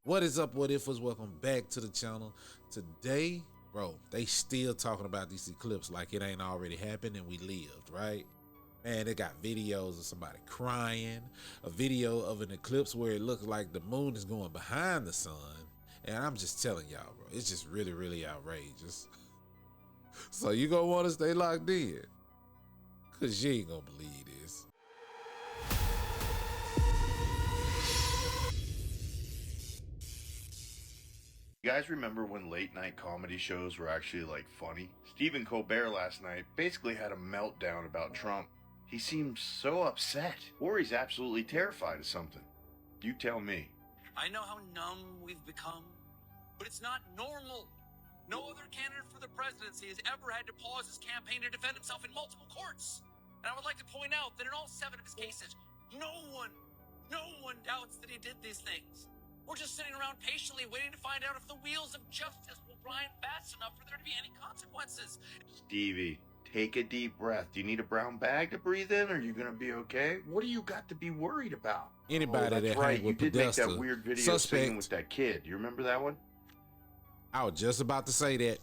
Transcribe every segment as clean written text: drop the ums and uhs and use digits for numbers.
What is up, what ifers? Welcome back to the channel. Today, bro, they still talking about these eclipses like it ain't already happened and we lived, right? Man, they got videos of somebody crying, a video of an eclipse where it looks like the moon is going behind the sun. And I'm just telling y'all, bro, it's just really, really outrageous. So you gonna want to stay locked in, cause you ain't gonna believe this. You guys remember when late night comedy shows were actually like funny? Stephen Colbert last night basically had a meltdown about Trump. He seemed so upset, or he's absolutely terrified of something. You tell me. I know how numb we've become, but it's not normal. No other candidate for the presidency has ever had to pause his campaign to defend himself in multiple courts. And I would like to point out that in all 7 of his cases, no one doubts that he did these things. We're just sitting around patiently waiting to find out if the wheels of justice will grind fast enough for there to be any consequences. Stevie, take a deep breath. Do you need a brown bag to breathe in? Are you gonna be okay? What do you got to be worried about? Anybody that's that right. hang You with did make Podesta, that weird video singing suspect. with that kid. You remember that one? I was just about to say that.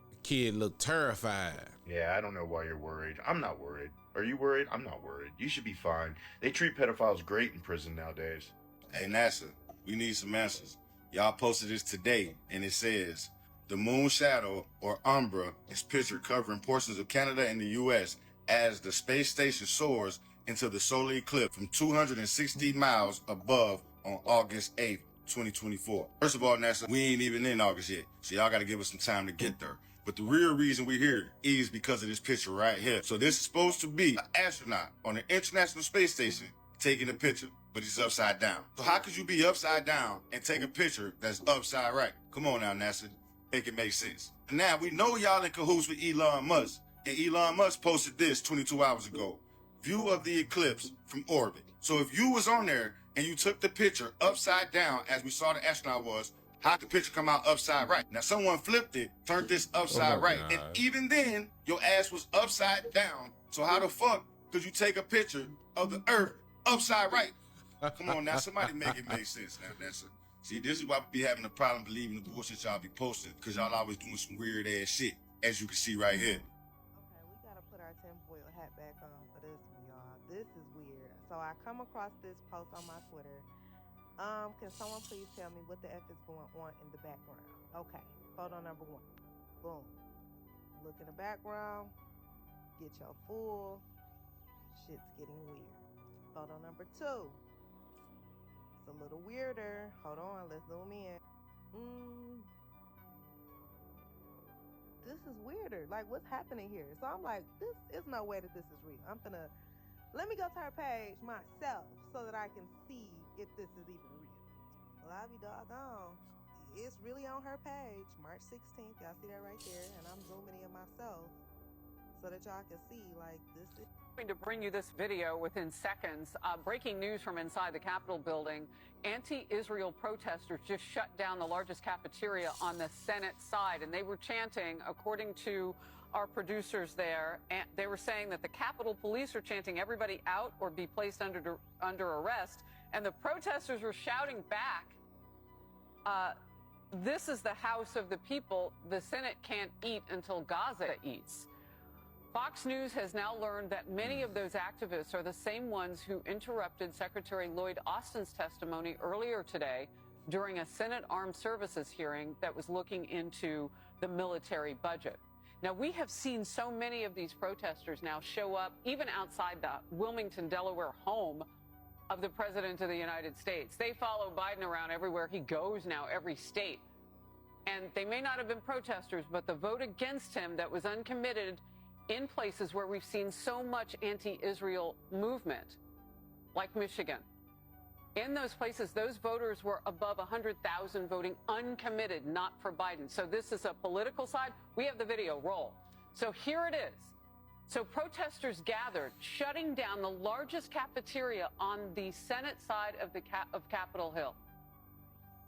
The kid looked terrified. Yeah, I don't know why you're worried. I'm not worried. Are you worried? I'm not worried. You should be fine. They treat pedophiles great in prison nowadays. Hey, NASA, we need some answers. Y'all posted this today, and it says, the moon shadow, or umbra, is pictured covering portions of Canada and the U.S. as the space station soars into the solar eclipse from 260 miles above on August 8th, 2024. First of all, NASA, we ain't even in August yet, so y'all got to give us some time to get there. But the real reason we're here is because of this picture right here. So this is supposed to be an astronaut on the International Space Station taking a picture, but it's upside down. So how could you be upside down and take a picture that's upside right? Come on now, NASA. Make it make sense. And now we know y'all in cahoots with Elon Musk. And Elon Musk posted this 22 hours ago. View of the eclipse from orbit. So if you was on there and you took the picture upside down as we saw the astronaut was, how could the picture come out upside right? Now someone flipped it, turned this upside right. God. And even then, your ass was upside down. So how the fuck could you take a picture of the earth upside right? Come on now, somebody make it make sense now, NASA. See, this is why we be having a problem believing the bullshit y'all be posting, because y'all always doing some weird ass shit, as you can see right here. Okay, we gotta put our tinfoil hat back on for this one, y'all. This is weird. So I come across this post on my Twitter. Can someone please tell me what the F is going on in the background? Okay, photo number 1. Boom. Look in the background. Get your fool. Shit's getting weird. Photo number 2. It's a little weirder. Hold on, let's zoom in. This is weirder. Like, what's happening here? So I'm like, this is no way that this is real. Let me go to her page myself so that I can see if this is even real. Well, I'll be doggone. It's really on her page, March 16th. Y'all see that right there? And I'm zooming in myself so that y'all can see, like, this is... Going to bring you this video within seconds. Breaking news from inside the Capitol building. Anti-Israel protesters just shut down the largest cafeteria on the Senate side, and they were chanting, according to our producers there, and they were saying that the Capitol Police are chanting everybody out or be placed under arrest, and the protesters were shouting back, this is the house of the people. The Senate can't eat until Gaza eats. Fox News has now learned that many of those activists are the same ones who interrupted Secretary Lloyd Austin's testimony earlier today during a Senate Armed Services hearing that was looking into the military budget. Now, we have seen so many of these protesters now show up even outside the Wilmington, Delaware home of the President of the United States. They follow Biden around everywhere he goes now, every state. And they may not have been protesters, but the vote against him that was uncommitted in places where we've seen so much anti-Israel movement, like Michigan. In those places, those voters were above 100,000 voting uncommitted, not for Biden. So this is a political side. We have the video, roll. So here it is. So protesters gathered, shutting down the largest cafeteria on the Senate side of Capitol Hill,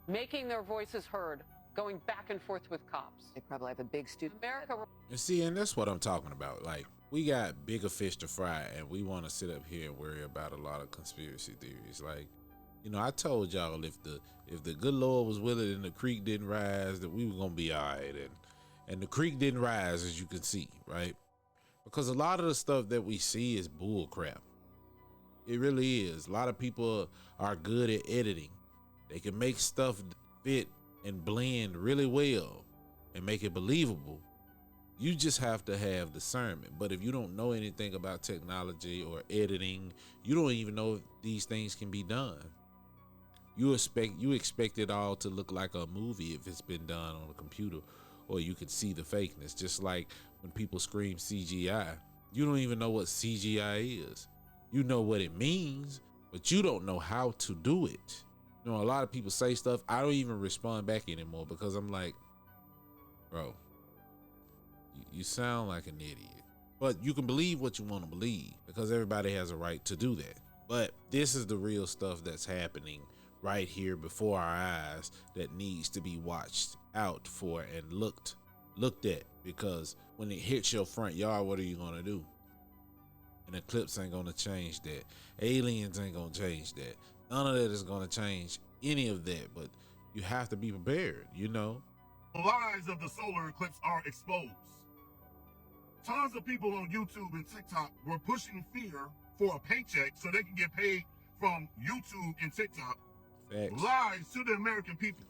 making their voices heard, going back and forth with cops. They probably have a big student. America. And see, and that's what I'm talking about. Like, we got bigger fish to fry, and we want to sit up here and worry about a lot of conspiracy theories. Like, You know, I told y'all if the good Lord was willing and the creek didn't rise, that we were gonna be all right. And the creek didn't rise, as you can see, right? Because a lot of the stuff that we see is bull crap. It really is. A lot of people are good at editing. They can make stuff fit and blend really well and make it believable. You just have to have discernment. But if you don't know anything about technology or editing, you don't even know if these things can be done. You expect it all to look like a movie if it's been done on a computer, or you can see the fakeness. Just like when people scream CGI, you don't even know what CGI is. You know what it means, but you don't know how to do it. You know, a lot of people say stuff. I don't even respond back anymore because I'm like, bro, you sound like an idiot. But you can believe what you want to believe because everybody has a right to do that. But this is the real stuff that's happening right here before our eyes that needs to be watched out for and looked at, because when it hits your front yard, what are you going to do? An eclipse ain't going to change that. Aliens ain't going to change that. None of that is going to change any of that, but you have to be prepared, you know? The lies of the solar eclipse are exposed. Tons of people on YouTube and TikTok were pushing fear for a paycheck so they can get paid from YouTube and TikTok. Facts. Lies to the American people,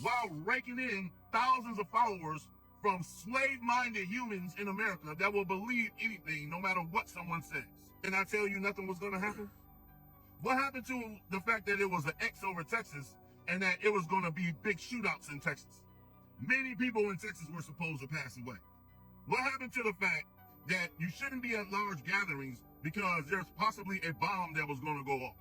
while raking in thousands of followers from slave-minded humans in America that will believe anything no matter what someone says. And I tell you nothing was going to happen? What happened to the fact that it was an X over Texas and that it was going to be big shootouts in Texas? Many people in Texas were supposed to pass away. What happened to the fact that you shouldn't be at large gatherings because there's possibly a bomb that was going to go off?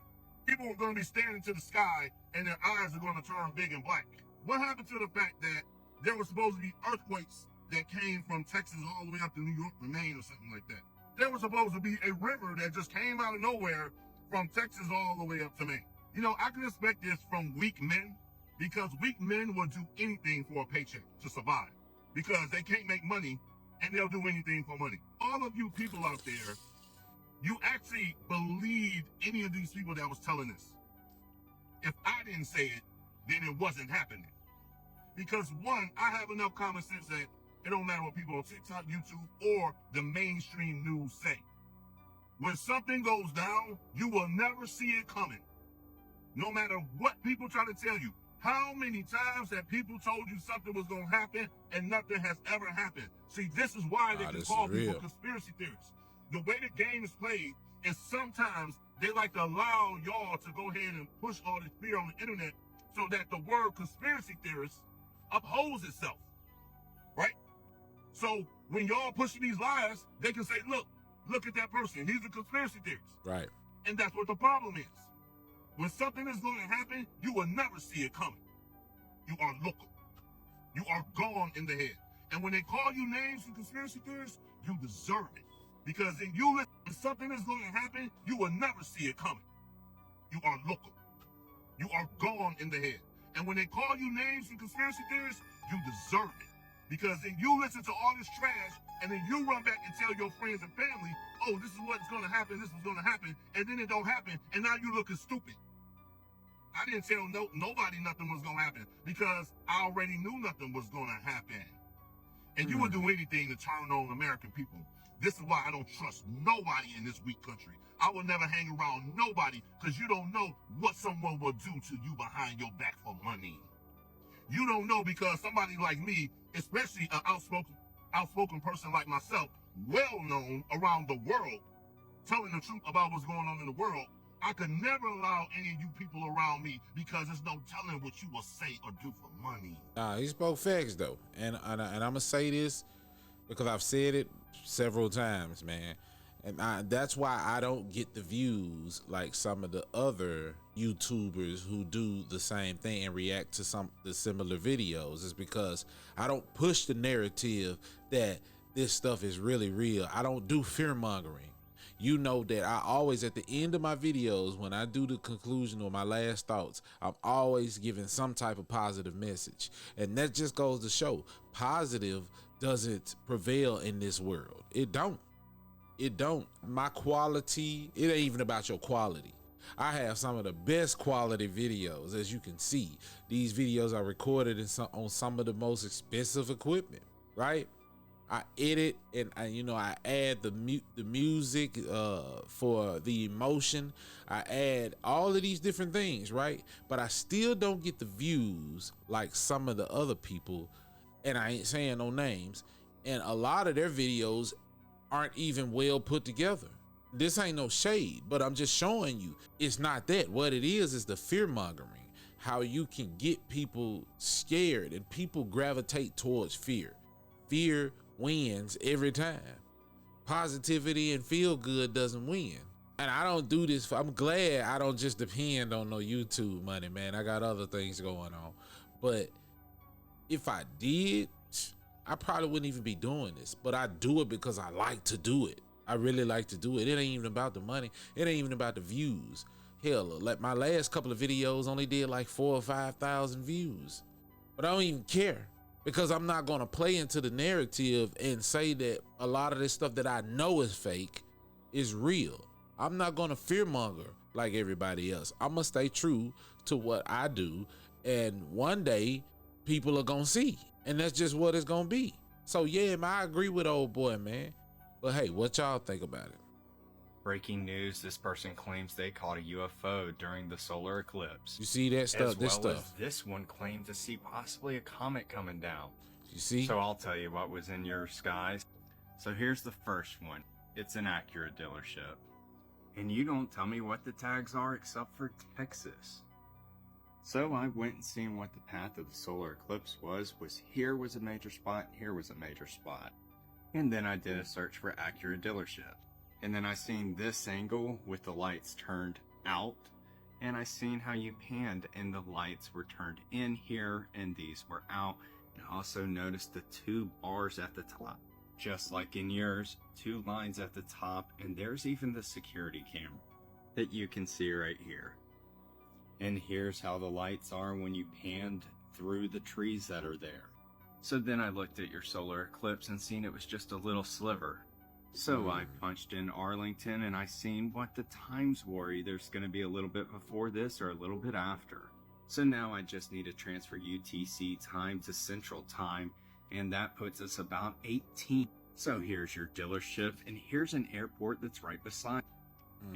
People are going to be staring to the sky and their eyes are going to turn big and black. What happened to the fact that there were supposed to be earthquakes that came from Texas all the way up to New York or Maine or something like that? There was supposed to be a river that just came out of nowhere from Texas all the way up to Maine. You know, I can expect this from weak men because weak men will do anything for a paycheck to survive because they can't make money and they'll do anything for money. All of you people out there, you actually believed any of these people that was telling this. If I didn't say it, then it wasn't happening. Because one, I have enough common sense that it don't matter what people on TikTok, YouTube, or the mainstream news say. When something goes down, you will never see it coming. No matter what people try to tell you. How many times have people told you something was going to happen and nothing has ever happened? See, this is why they can call people conspiracy theorists. The way the game is played is sometimes they like to allow y'all to go ahead and push all this fear on the internet so that the word conspiracy theorist upholds itself, right? So when y'all pushing these lies, they can say, look at that person. He's a conspiracy theorist. Right. And that's what the problem is. When something is going to happen, you will never see it coming. You are local. You are gone in the head. And when they call you names and conspiracy theorists, you deserve it. Because if you listen, when something is going to happen, you will never see it coming. You are local. You are gone in the head. And when they call you names and conspiracy theorists, you deserve it. Because then you listen to all this trash, and then you run back and tell your friends and family, oh, this is what's going to happen, this is going to happen, and then it don't happen, and now you looking stupid. I didn't tell nobody nothing was going to happen because I already knew nothing was going to happen. And you would do anything to turn on American people. This is why I don't trust nobody in this weak country. I will never hang around nobody because you don't know what someone will do to you behind your back for money. You don't know because somebody like me, especially an outspoken person like myself, well known around the world, telling the truth about what's going on in the world, I could never allow any of you people around me because there's no telling what you will say or do for money. Nah, he spoke facts though, and I'm gonna say this because I've said it several times, man, and that's why I don't get the views like some of the other YouTubers who do the same thing and react to some of the similar videos. Is because I don't push the narrative that this stuff is really real. I don't do fear mongering. You know that I always, at the end of my videos, when I do the conclusion or my last thoughts, I'm always giving some type of positive message. And that just goes to show positive doesn't prevail in this world. It don't. My quality, it ain't even about your quality. I have some of the best quality videos. As you can see, these videos are recorded on some of the most expensive equipment, right? I edit and I add the music for the emotion. I add all of these different things, right? But I still don't get the views like some of the other people, and I ain't saying no names. And a lot of their videos aren't even well put together. This ain't no shade, but I'm just showing you it's not that. What it is the fear mongering. How you can get people scared and people gravitate towards fear. Fear wins every time. Positivity and feel good doesn't win. And I don't do this I'm glad I don't just depend on no YouTube money, man. I got other things going on. But if I did, I probably wouldn't even be doing this. But I do it because I like to do it. I really like to do it. It ain't even about the money. It ain't even about the views. Hell, like my last couple of videos only did like 4,000 or 5,000 views. But I don't even care, because I'm not gonna play into the narrative and say that a lot of this stuff that I know is fake is real. I'm not gonna fearmonger like everybody else. I'm gonna stay true to what I do, and one day people are gonna see, and that's just what it's gonna be. So yeah, man, I agree with old boy, man. But hey, what y'all think about it? Breaking news, this person claims they caught a UFO during the solar eclipse. You see that stuff, As this one claimed to see possibly a comet coming down. You see? So I'll tell you what was in your skies. So here's the first one. It's an Acura dealership. And you don't tell me what the tags are except for Texas. So I went and seen what the path of the solar eclipse was here was a major spot, here was a major spot. And then I did a search for Acura dealership. And then I seen this angle with the lights turned out, and I seen how you panned and the lights were turned in here and these were out. And I also noticed the 2 bars at the top, just like in yours, 2 lines at the top, and there's even the security camera that you can see right here. And here's how the lights are when you panned through the trees that are there. So then I looked at your solar eclipse and seen it was just a little sliver. So I punched in Arlington and I seen what the times were. Either it's going to be a little bit before this or a little bit after. So now I just need to transfer UTC time to Central Time, and that puts us about 18. So here's your dealership, and here's an airport that's right beside.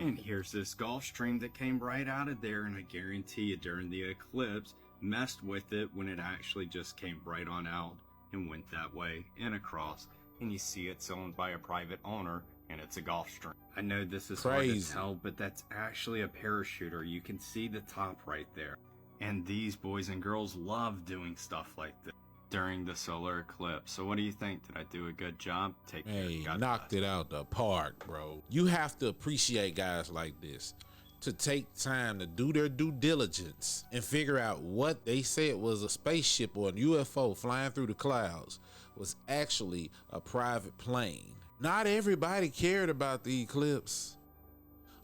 And here's this Gulf Stream that came right out of there, and I guarantee you during the eclipse, messed with it when it actually just came right on out and went that way and across. And you see it's owned by a private owner, and it's a Gulf Stream. I know this is hard to tell, but that's actually a parachuter. You can see the top right there. And these boys and girls love doing stuff like this during the solar eclipse. So what do you think? Did I do a good job? Take care. Hey, knocked it out the park, bro. You have to appreciate guys like this to take time to do their due diligence and figure out what they said was a spaceship or a UFO flying through the clouds was actually a private plane. Not everybody cared about the eclipse.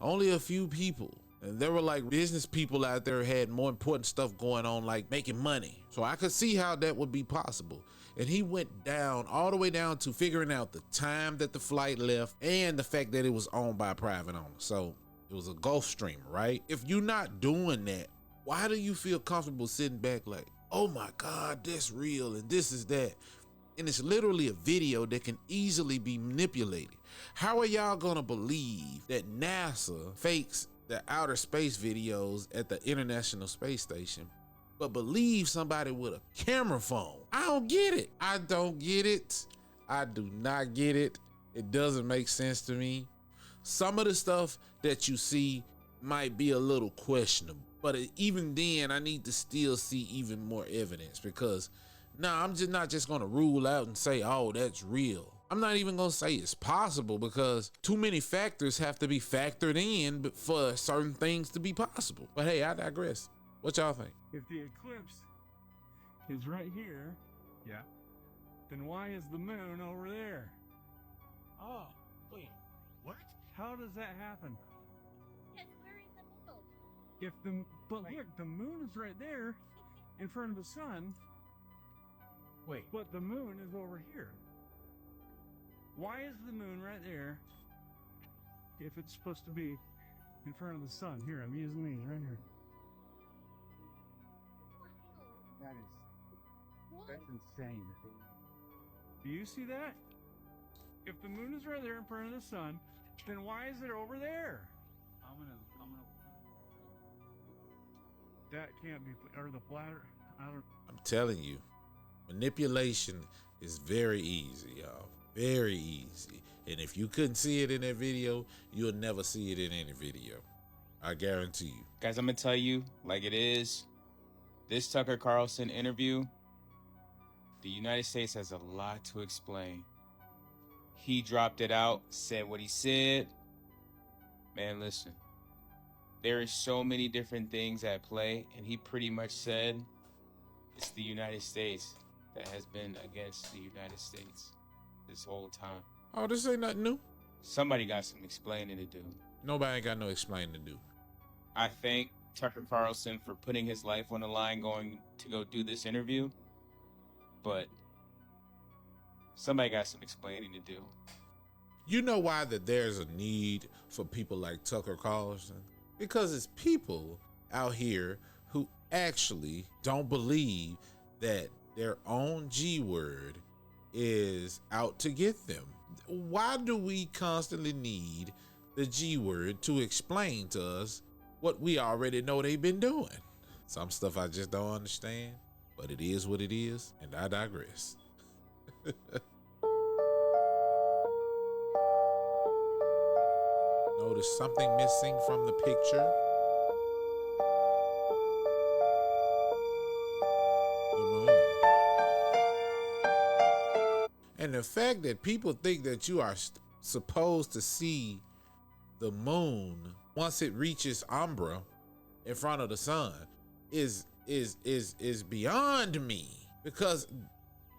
Only a few people. And there were like business people out there who had more important stuff going on, like making money. So I could see how that would be possible. And he went down, all the way down to figuring out the time that the flight left and the fact that it was owned by a private owner. So it was a Gulfstream, right? If you're not doing that, why do you feel comfortable sitting back like, oh my God, that's real and this is that? And it's literally a video that can easily be manipulated. How are y'all gonna believe that NASA fakes the outer space videos at the International Space Station, but believe somebody with a camera phone? I don't get it. I don't get it. I do not get it. It doesn't make sense to me. Some of the stuff that you see might be a little questionable, but even then I need to still see even more evidence, because I'm just not just gonna rule out and say, oh, that's real. I'm not even gonna say it's possible, because too many factors have to be factored in for certain things to be possible. But hey, I digress. What y'all think? If the eclipse is right here, yeah, then why is the moon over there? Oh, wait, what? How does that happen? Because we're in the middle. Look, the moon is right there in front of the sun. Wait. But the moon is over here. Why is the moon right there if it's supposed to be in front of the sun. Here, I'm using these right here. That's insane. Do you see that? If the moon is right there in front of the sun, then why is it over there? I'm gonna. That can't be, or the flatter. I don't. I'm telling you, manipulation is very easy, y'all. Very easy. And if you couldn't see it in that video, you'll never see it in any video. I guarantee you. Guys, I'm gonna tell you like it is. This Tucker Carlson interview, the United States has a lot to explain. He dropped it out, said what he said. Man, listen. There is so many different things at play, and he pretty much said it's the United States that has been against the United States this whole time. Oh, this ain't nothing new. Somebody got some explaining to do. Nobody ain't got no explaining to do. I thank Tucker Carlson for putting his life on the line going to go do this interview, but somebody got some explaining to do. You know why that there's a need for people like Tucker Carlson? Because it's people out here who actually don't believe that their own G word is out to get them. Why do we constantly need the G word to explain to us what we already know they've been doing? Some stuff I just don't understand, but it is what it is, and I digress. Notice something missing from the picture. The moon. And the fact that people think that you are supposed to see the moon once it reaches umbra in front of the sun is beyond me. Because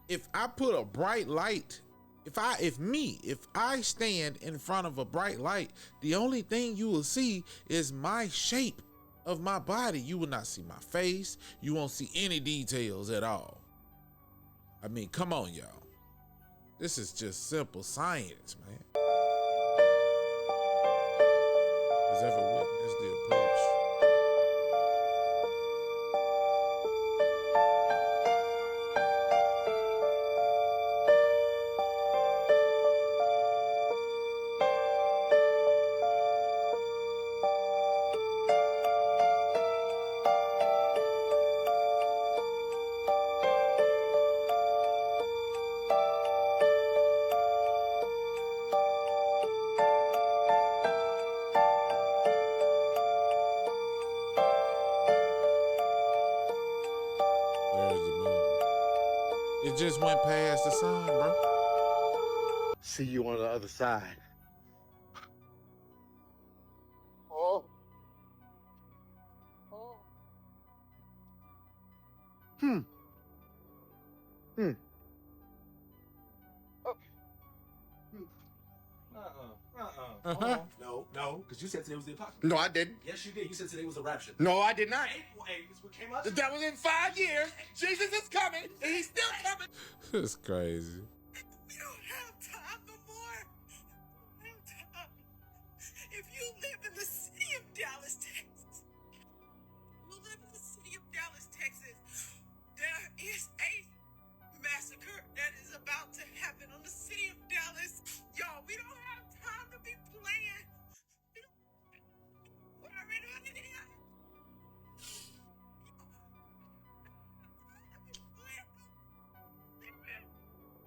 if I put a bright light, if I stand in front of a bright light, the only thing you will see is my shape of my body. You will not see my face. You won't see any details at all. I mean, come on, y'all. This is just simple science, man. Has ever witnessed the approach? It just went past the sun, bro. See you on the other side. Oh. Oh. Hmm. No, because you said today was the apocalypse. No, I didn't. Yes, you did. You said today was the rapture. No, I did not. Hey, this what came up? That was in 5 years. Jesus is coming, and he's still coming. It's crazy. We don't have time no more. We don't have time. If you live in the city of Dallas, Texas, there is a massacre that is about to happen on the city of Dallas. Y'all, we don't have time to be playing. We're already on it.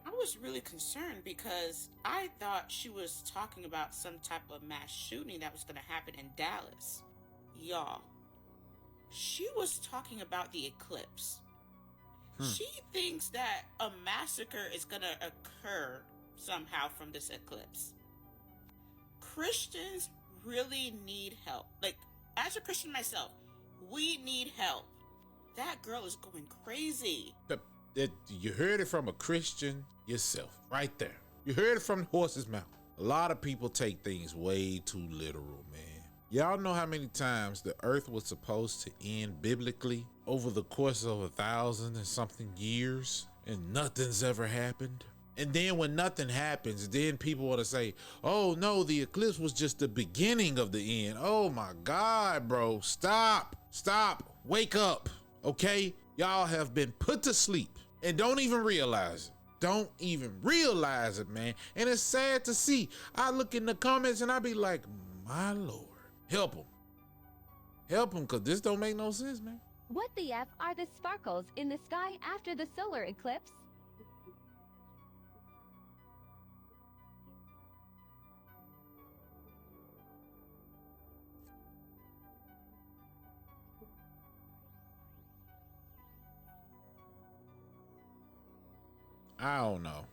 I was really concerned because I thought she was talking about some type of mass shooting that was going to happen in Dallas. Y'all, she was talking about the eclipse. She thinks that a massacre is going to occur somehow from this eclipse. Christians really need help. Like, as a Christian myself, we need help. That girl is going crazy. You heard it from a Christian yourself, right there. You heard it from the horse's mouth. A lot of people take things way too literal, man. Y'all know how many times the earth was supposed to end biblically over the course of 1,000 and something years, and nothing's ever happened? And then when nothing happens, then people want to say, oh no, the eclipse was just the beginning of the end. Oh my God, bro. Stop. Wake up. Okay? Y'all have been put to sleep and don't even realize it. Don't even realize it, man. And it's sad to see. I look in the comments and I be like, my Lord, help them. Help them, because this don't make no sense, man. What the F are the sparkles in the sky after the solar eclipse? I don't know.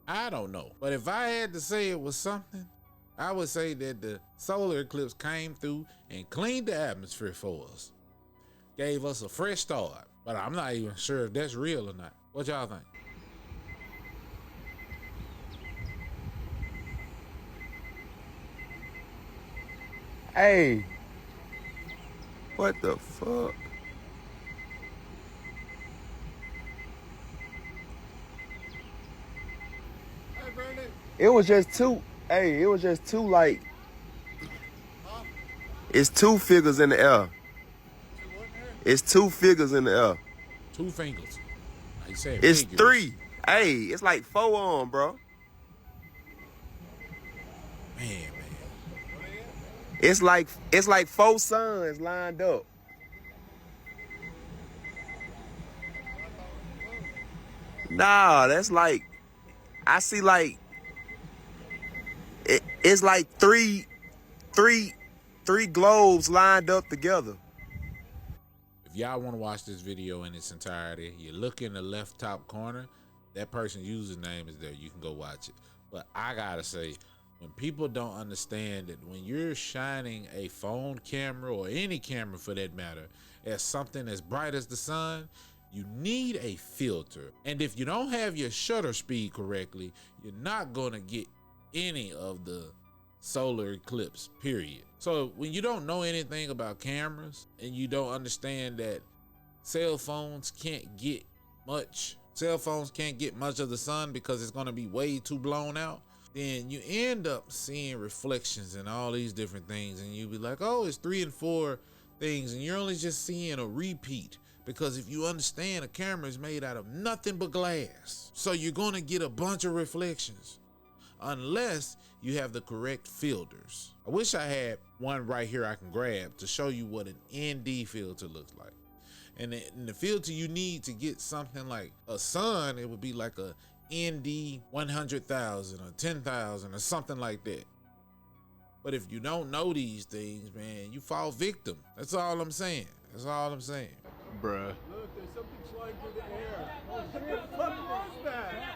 I don't know. But if I had to say it was something, I would say that the solar eclipse came through and cleaned the atmosphere for us. Gave us a fresh start. But I'm not even sure if that's real or not. What y'all think? Hey. What the fuck? It was just two. Hey, it was just two, like, it's two figures in the air. It's two figures in the air. Two fingers. He said it's figures. Three. Hey, it's like four on, bro. Man. It's like four suns lined up. Nah, that's like, I see like, it's like three globes lined up together. If y'all want to watch this video in its entirety, you look in the left top corner. That person's username is there. You can go watch it. But I gotta say, when people don't understand that when you're shining a phone camera or any camera for that matter at something as bright as the sun, you need a filter. And if you don't have your shutter speed correctly, you're not gonna get any of the solar eclipse, period. So when you don't know anything about cameras and you don't understand that cell phones can't get much of the sun because it's going to be way too blown out, then you end up seeing reflections and all these different things, and you be like, oh, it's 3 and 4 things, and you're only just seeing a repeat. Because if you understand, a camera is made out of nothing but glass, so you're going to get a bunch of reflections unless you have the correct filters. I wish I had one right here I can grab to show you what an ND filter looks like. And the filter you need to get something like a sun, it would be like a ND 100,000 or 10,000 or something like that. But if you don't know these things, man, you fall victim. That's all I'm saying. Bruh. Look, there's something flying through the air. What the fuck was that?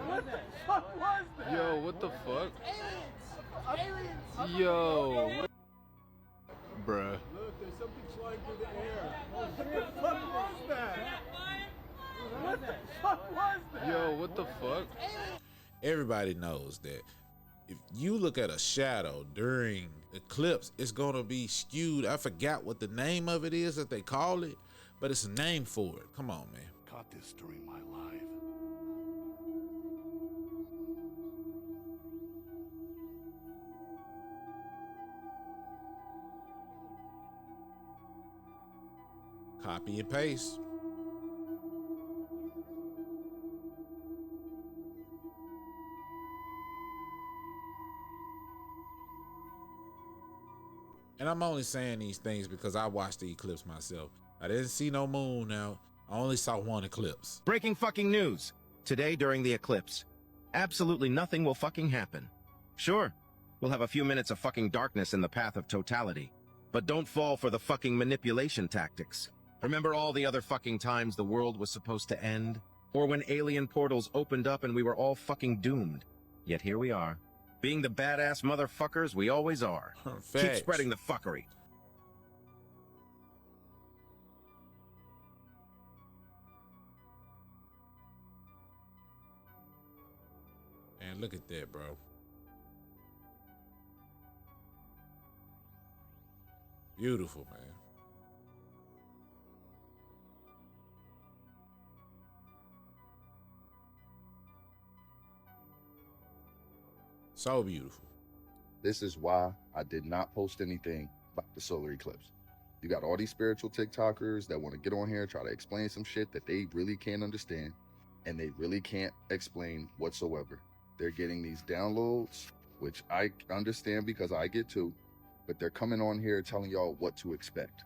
What the fuck was that? Yo, what the fuck? Aliens! Yo. Bruh. Look, there's something flying through the air. What the fuck was that? What the fuck was that? Yo, what the fuck? Everybody knows that if you look at a shadow during eclipse, it's gonna be skewed. I forgot what the name of it is that they call it, but it's a name for it. Come on, man. Caught this during my life. Copy and paste. And I'm only saying these things because I watched the eclipse myself. I didn't see no moon out. I only saw one eclipse. Breaking fucking news. Today during the eclipse. Absolutely nothing will fucking happen. Sure, we'll have a few minutes of fucking darkness in the path of totality. But don't fall for the fucking manipulation tactics. Remember all the other fucking times the world was supposed to end? Or when alien portals opened up and we were all fucking doomed? Yet here we are. Being the badass motherfuckers we always are. Keep Facts. spreading the fuckery. man. Look at that, bro. Beautiful, man. So beautiful. This is why I did not post anything about the solar eclipse. You got all these spiritual TikTokers that want to get on here, try to explain some shit that they really can't understand, and they really can't explain whatsoever. They're getting these downloads, which I understand because I get too, but they're coming on here telling y'all what to expect,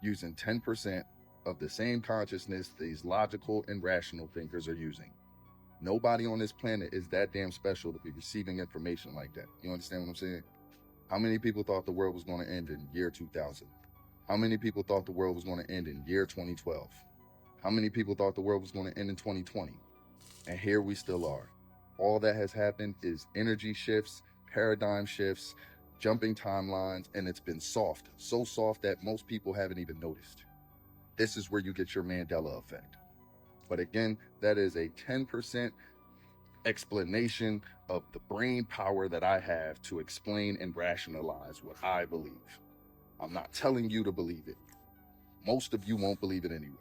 using 10% of the same consciousness these logical and rational thinkers are using. Nobody on this planet is that damn special to be receiving information like that. You understand what I'm saying? How many people thought the world was going to end in year 2000? How many people thought the world was going to end in year 2012? How many people thought the world was going to end in 2020? And here we still are. All that has happened is energy shifts, paradigm shifts, jumping timelines, and it's been soft. So soft that most people haven't even noticed. This is where you get your Mandela effect. But again, that is a 10% explanation of the brain power that I have to explain and rationalize what I believe. I'm not telling you to believe it. Most of you won't believe it anyway.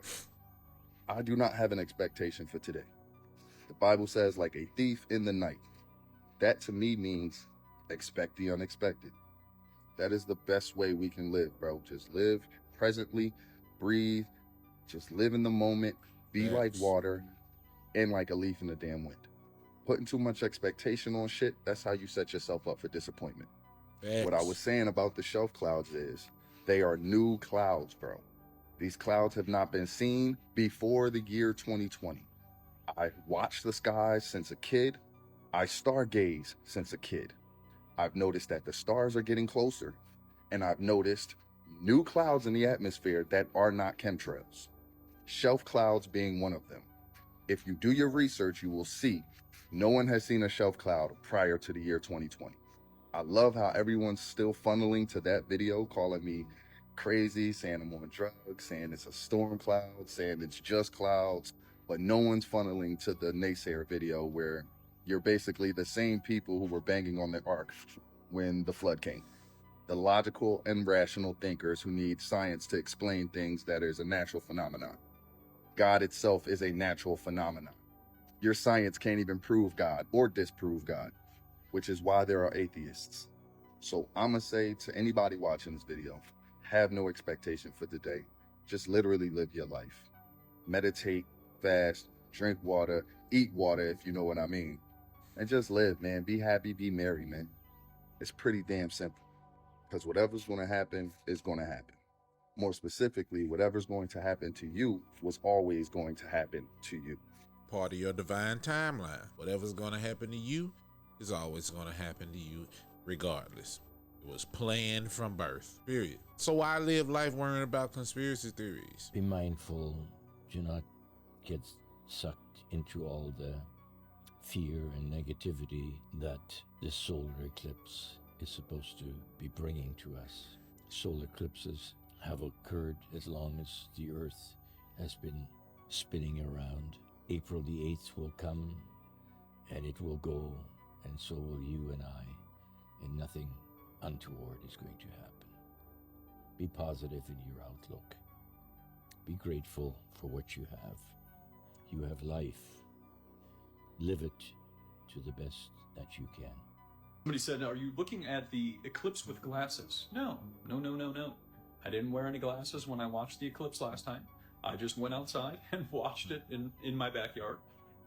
I do not have an expectation for today. The Bible says, like a thief in the night. That to me means expect the unexpected. That is the best way we can live, bro. Just live presently, breathe, just live in the moment. Be like water and like a leaf in the damn wind. Putting too much expectation on shit, that's how you set yourself up for disappointment. What I was saying about the shelf clouds is they are new clouds, bro. These clouds have not been seen before the year 2020. I've watched the skies since a kid. I stargaze since a kid. I've noticed that the stars are getting closer, and I've noticed new clouds in the atmosphere that are not chemtrails. Shelf clouds being one of them. If you do your research, you will see no one has seen a shelf cloud prior to the year 2020. I love how everyone's still funneling to that video, calling me crazy, saying I'm on drugs, saying it's a storm cloud, saying it's just clouds, but no one's funneling to the naysayer video where you're basically the same people who were banging on the ark when the flood came. The logical and rational thinkers who need science to explain things that is a natural phenomenon. God itself is a natural phenomenon. Your science can't even prove God or disprove God, which is why there are atheists. So I'm gonna say to anybody watching this video, have no expectation for today. Just literally live your life. Meditate, fast, drink water, eat water if you know what I mean. And just live, man. Be happy, be merry, man. It's pretty damn simple. Because whatever's gonna happen is gonna happen. More specifically, whatever's going to happen to you was always going to happen to you. Part of your divine timeline. Whatever's going to happen to you is always going to happen to you regardless. It was planned from birth, period. So why live life worrying about conspiracy theories? Be mindful. Do not get sucked into all the fear and negativity that this solar eclipse is supposed to be bringing to us. Solar eclipses have occurred as long as the Earth has been spinning around. April the 8th will come, and it will go, and so will you and I, and nothing untoward is going to happen. Be positive in your outlook. Be grateful for what you have. You have life. Live it to the best that you can. Somebody said, are you looking at the eclipse with glasses? No. I didn't wear any glasses when I watched the eclipse last time. I just went outside and watched it in my backyard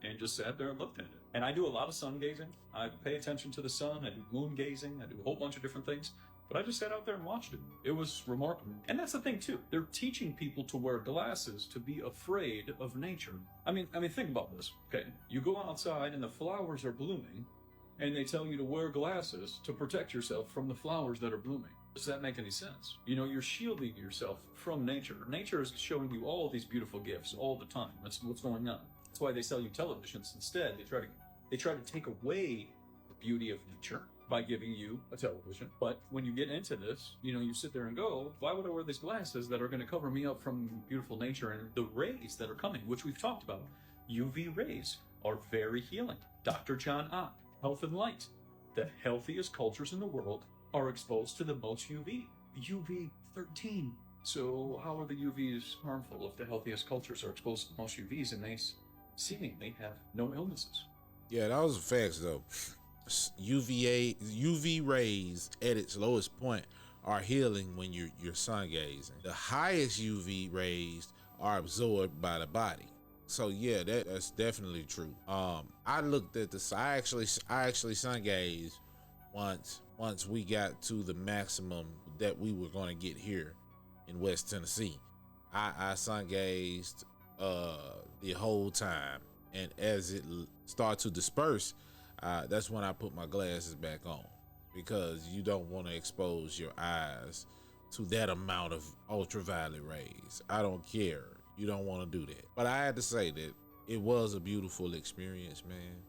and just sat there and looked at it. And I do a lot of sun gazing. I pay attention to the sun. I do moon gazing. I do a whole bunch of different things. But I just sat out there and watched it. It was remarkable. And that's the thing too. They're teaching people to wear glasses to be afraid of nature. I mean, think about this. Okay, you go outside and the flowers are blooming, and they tell you to wear glasses to protect yourself from the flowers that are blooming. Does that make any sense? You know, you're shielding yourself from nature. Nature is showing you all these beautiful gifts all the time. That's what's going on. That's why they sell you televisions instead. They try to take away the beauty of nature by giving you a television. But when you get into this, you know, you sit there and go, why would I wear these glasses that are going to cover me up from beautiful nature and the rays that are coming, which we've talked about. UV rays are very healing. Dr. John Ott health and light. The healthiest cultures in the world are exposed to the most UV. UV 13. So how are the UVs harmful if the healthiest cultures are exposed to the most UVs and they seemingly have no illnesses? Yeah, that was facts though. UV rays at its lowest point are healing when you're sun gazing. The highest UV rays are absorbed by the body. So yeah, that's definitely true. I looked at this. I actually sun gazed once we got to the maximum that we were going to get here in West Tennessee. I sun gazed the whole time, and as it started to disperse, that's when I put my glasses back on, because you don't want to expose your eyes to that amount of ultraviolet rays. I don't care. You don't want to do that. But I had to say that it was a beautiful experience, man,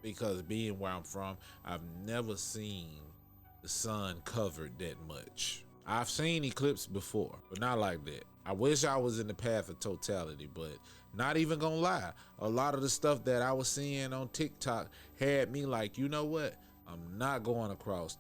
because being where I'm from, I've never seen the sun covered that much. I've seen eclipse before, but not like that. I wish I was in the path of totality, but not even gonna lie, a lot of the stuff that I was seeing on TikTok had me like, you know what? I'm not going across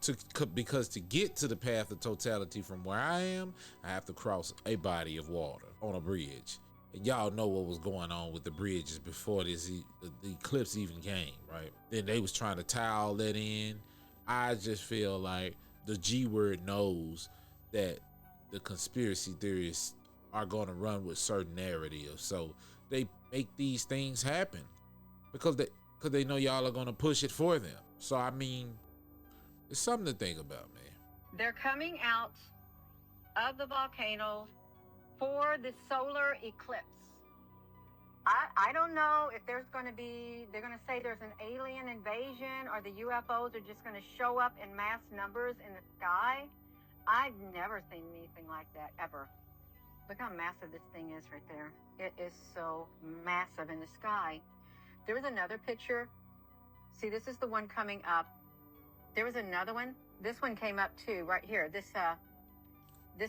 because to get to the path of totality from where I am, I have to cross a body of water on a bridge. And y'all know what was going on with the bridges before the eclipse even came, right? Then they was trying to tie all that in. I just feel like the G word knows that the conspiracy theorists are going to run with certain narratives. So they make these things happen because they know y'all are going to push it for them. So, I mean, it's something to think about, man. They're coming out of the volcano for the solar eclipse. I don't know if they're going to say there's an alien invasion or the UFOs are just going to show up in mass numbers in the sky. I've never seen anything like that, ever. Look how massive this thing is right there. It is so massive in the sky. There was another picture. See, this is the one coming up. There was another one. This one came up too, right here. This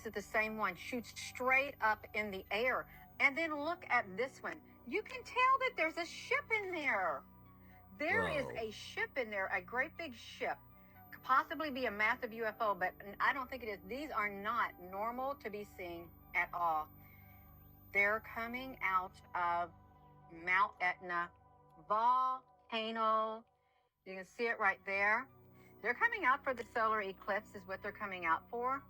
is the same one. Shoots straight up in the air. And then look at this one. You can tell that there's a ship in there. There is a ship in there, a great big ship. Could possibly be a massive UFO, but I don't think it is. These are not normal to be seen at all. They're coming out of Mount Etna volcano. You can see it right there. They're coming out for the solar eclipse is what they're coming out for.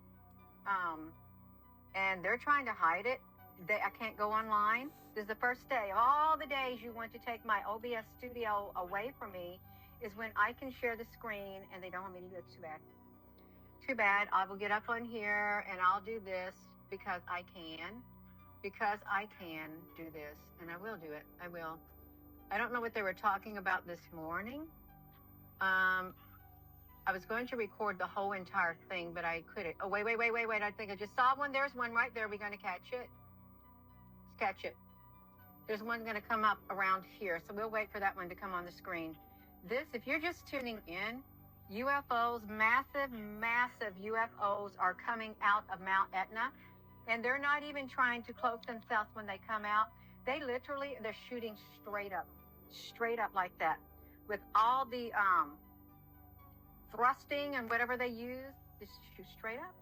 And they're trying to hide it. I can't go online. This is the first day. All the days you want to take my OBS studio away from me is when I can share the screen and they don't want me to do it. Too bad. Too bad. I will get up on here and I'll do this because I can. Because I can do this. And I will do it. I will. I don't know what they were talking about this morning. I was going to record the whole entire thing, but I couldn't. Oh, wait. I think I just saw one. There's one right there. We're going to catch it. Let's catch it. There's one going to come up around here. So we'll wait for that one to come on the screen. This, if you're just tuning in, UFOs, massive UFOs are coming out of Mount Etna. And they're not even trying to cloak themselves when they come out. They're shooting straight up like that. With all the thrusting and whatever they use, just shoot straight up.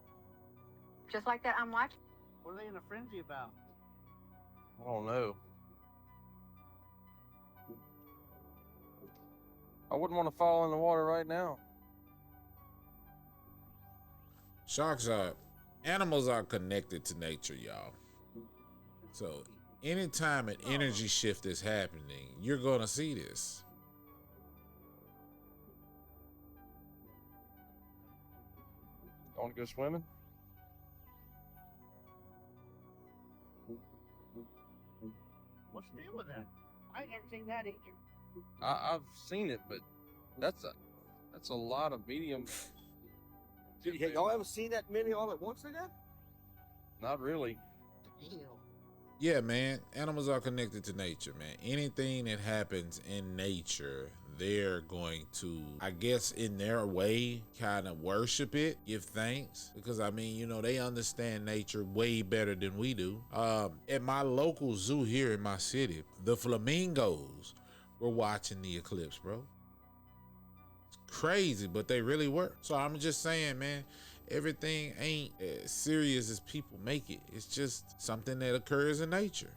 Just like that, I'm watching. What are they in a frenzy about? I don't know. I wouldn't want to fall in the water right now. Animals are connected to nature, y'all. So anytime an energy shift is happening, you're going to see this. Want to go swimming? What's the deal with that? I ain't never seen that either. I've seen it, but that's a lot of medium. Y'all ever seen that many all at once again? Not really. Damn. Yeah, man. Animals are connected to nature, man. Anything that happens in nature, they're going to, I guess, in their way, kind of worship it, give thanks. Because, I mean, they understand nature way better than we do. At my local zoo here in my city, the flamingos were watching the eclipse, bro. crazy, but they really were. So I'm just saying, man, everything ain't as serious as people make it. It's just something that occurs in nature.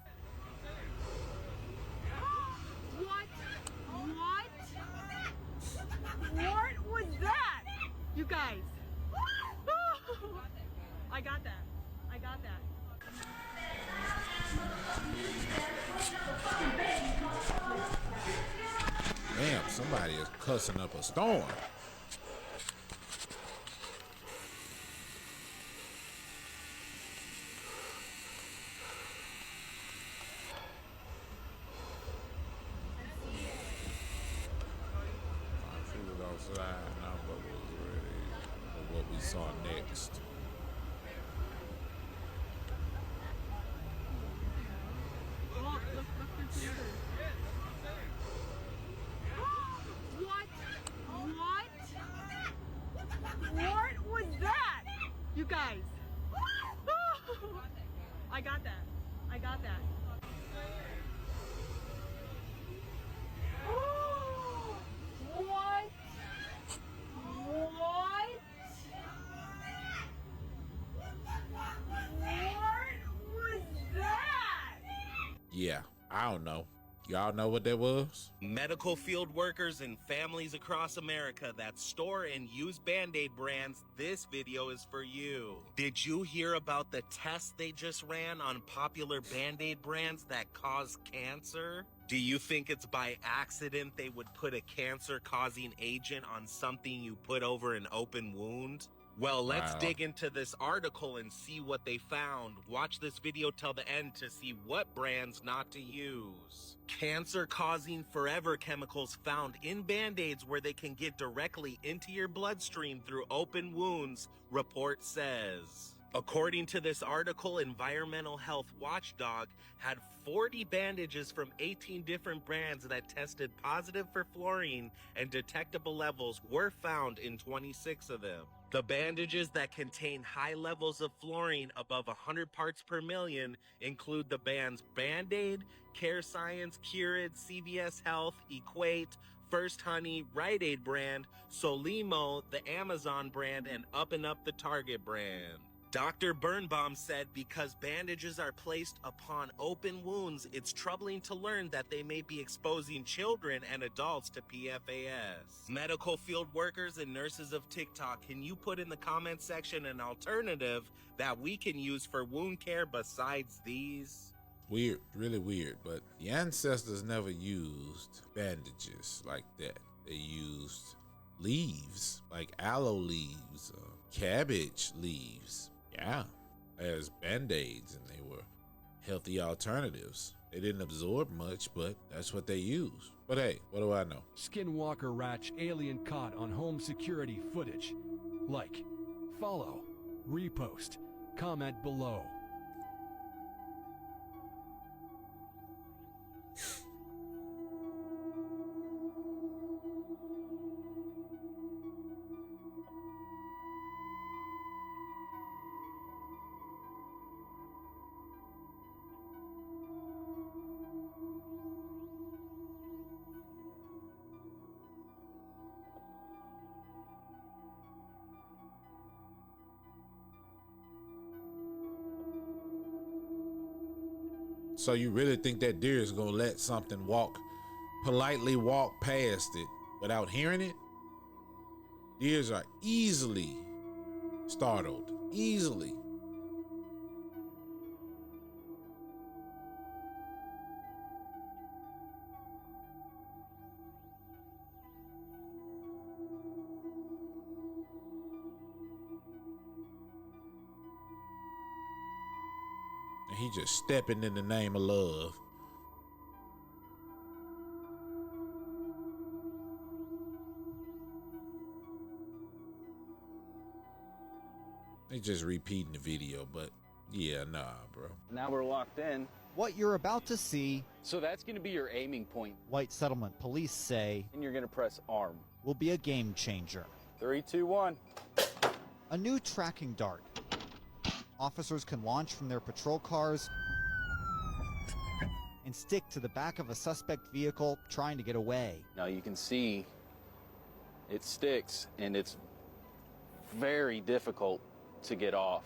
What was that? You guys. I got that. I got that. Damn, somebody is cussing up a storm. Now, but was ready for what we saw next. What was that? You guys. I got that. I got that. What? What? What was that? Yeah, I don't know. Y'all know what that was? Medical field workers and families across America that store and use BandAid brands, this video is for you. Did you hear about the test they just ran on popular BandAid brands that cause cancer? Do you think it's by accident they would put a cancer-causing agent on something you put over an open wound? Well, let's dig into this article and see what they found. Watch this video till the end to see what brands not to use. Cancer-causing forever chemicals found in BandAids where they can get directly into your bloodstream through open wounds, report says. According to this article, Environmental Health Watchdog had 40 bandages from 18 different brands that tested positive for fluorine, and detectable levels were found in 26 of them. The bandages that contain high levels of fluorine above 100 parts per million include the brands BandAid, Care Science, Curid, CVS Health, Equate, First Honey, Rite Aid brand, Solimo, the Amazon brand, and Up and Up the Target brand. Dr. Birnbaum said because bandages are placed upon open wounds, it's troubling to learn that they may be exposing children and adults to PFAS. Medical field workers and nurses of TikTok, can you put in the comment section an alternative that we can use for wound care besides these? Weird, really weird, but the ancestors never used bandages like that. They used leaves, like aloe leaves, cabbage leaves. Yeah, as band-aids, and they were healthy alternatives. They didn't absorb much, but that's what they used. But hey, what do I know? Skinwalker Ratch alien caught on home security footage. Like, follow, repost, comment below. So you really think that deer is gonna let something politely walk past it without hearing it? Deers are easily startled, easily. And he just stepping in the name of love. They just repeating the video, but yeah, nah, bro. Now we're locked in. What you're about to see, So that's going to be your aiming point. White Settlement Police say, And you're going to press arm. will be a game changer. 3, 2, 1. A new tracking dart. Officers can launch from their patrol cars and stick to the back of a suspect vehicle trying to get away. Now you can see It sticks, and it's very difficult to get off.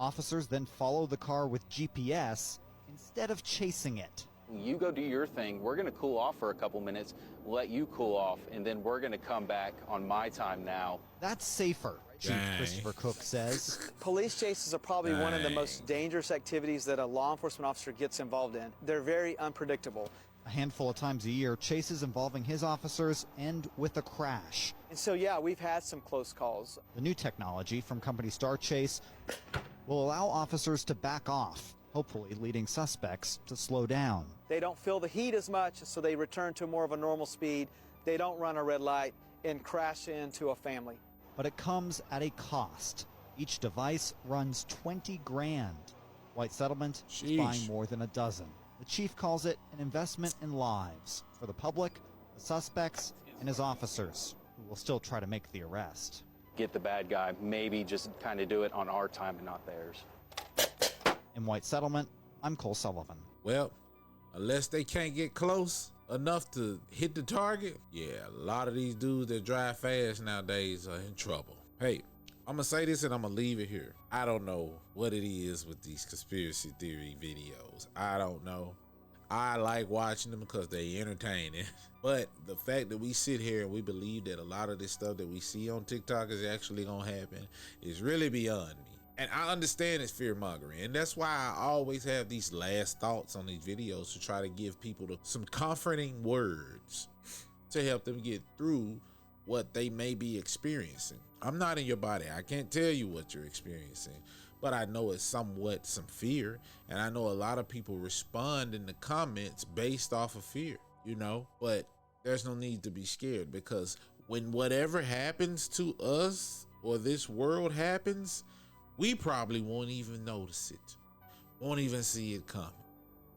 Officers then follow the car with GPS instead of chasing it. You go do your thing. We're going to cool off for a couple minutes, let you cool off, and then we're going to come back on my time now. That's safer, Chief Christopher Cook says. Police chases are probably one of the most dangerous activities that a law enforcement officer gets involved in. They're very unpredictable. A handful of times a year, chases involving his officers end with a crash. And so, yeah, we've had some close calls. The new technology from company StarChase will allow officers to back off, hopefully leading suspects to slow down. They don't feel the heat as much, so they return to more of a normal speed. They don't run a red light and crash into a family. But it comes at a cost. Each device runs 20 grand. White Settlement is buying more than a dozen. The chief calls it an investment in lives for the public, the suspects, and his officers, who will still try to make the arrest. Get the bad guy, maybe just kind of do it on our time and not theirs. In White Settlement, I'm Cole Sullivan. Well, unless they can't get close enough to hit the target, yeah, a lot of these dudes that drive fast nowadays are in trouble. Hey, I'm gonna say this and I'm gonna leave it here. I don't know what it is with these conspiracy theory videos. I don't know. I like watching them because they entertaining. But the fact that we sit here and we believe that a lot of this stuff that we see on TikTok is actually gonna happen is really beyond me. And I understand it's fear mongering, and that's why I always have these last thoughts on these videos to try to give people some comforting words to help them get through what they may be experiencing. I'm not in your body. I can't tell you what you're experiencing, but I know it's somewhat some fear, and I know a lot of people respond in the comments based off of fear, you know, but there's no need to be scared, because when whatever happens to us or this world happens, we probably won't even notice it, won't even see it coming,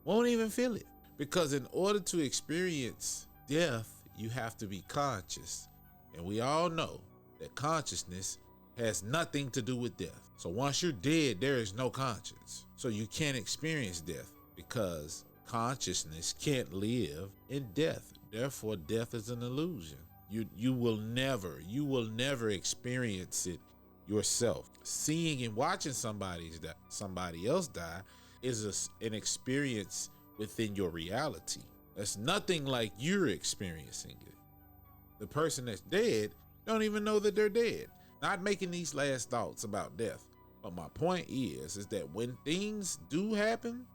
won't even feel it, because in order to experience death, you have to be conscious, and we all know that consciousness has nothing to do with death. So once you're dead, there is no conscience. So you can't experience death because consciousness can't live in death. Therefore, death is an illusion. You will never experience it yourself. Seeing and watching somebody else die is an experience within your reality. That's nothing like you're experiencing it. The person that's dead don't even know that they're dead. Not making these last thoughts about death, but my point is that when things do happen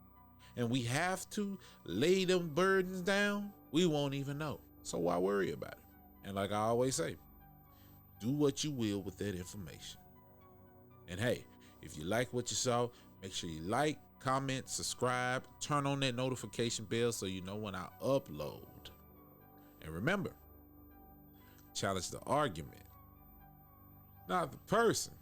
and we have to lay them burdens down, we won't even know. So why worry about it? And like I always say, do what you will with that information. And hey, if you like what you saw, make sure you like, comment, subscribe, turn on that notification bell so you know when I upload. And remember, challenge the argument, not the person.